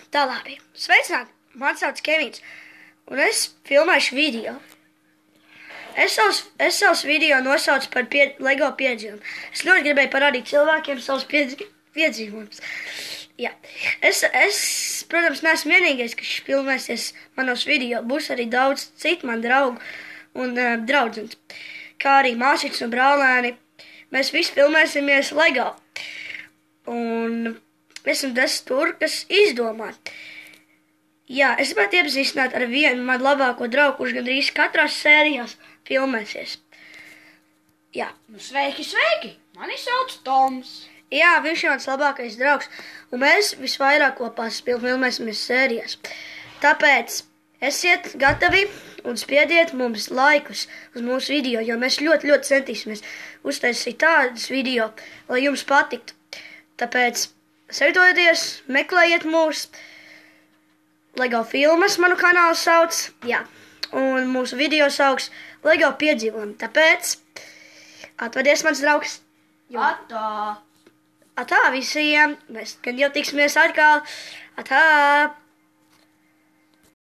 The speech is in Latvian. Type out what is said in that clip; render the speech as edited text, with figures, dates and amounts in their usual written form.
Tā labi. Sveicināti! Man sauc Kevins, un es filmēšu video. Es savus video nosaucu par LEGO piedzīvumu. Es ļoti gribēju parādīt cilvēkiem savus piedzīvumus. Jā. Es, protams, neesmu vienīgais, kas filmēsies manos video. Būs arī daudz citu man draugu un draudzenes, kā arī māsītes un brālēni. Mēs visi filmēsimies LEGO. Un esmu tas tur, kas izdomā. Jā, es gribētu iepazīstināt ar vienu manu labāko draugu, kurš gandrīz katrās sērijās filmēsies. Jā. Nu, sveiki, sveiki! Mani sauc Toms. Jā, viņš ir mans labākais draugs, un mēs visvairāk kopā filmēsimies sērijās. Tāpēc esiet gatavi un spiediet mums laikus uz mūsu video, jo mēs ļoti centīsimies uztaisīt tādus video, lai jums patiktu. Tāpēc sagatavojieties, meklējiet mūs. LEGO filmas manu kanālu sauc, jā, un mūsu video sauks LEGO piedzīvojumi. Tāpēc atvadies mans draugs. Atā! Atā visiem, mēs gan jau tiksimies atkal. Atā!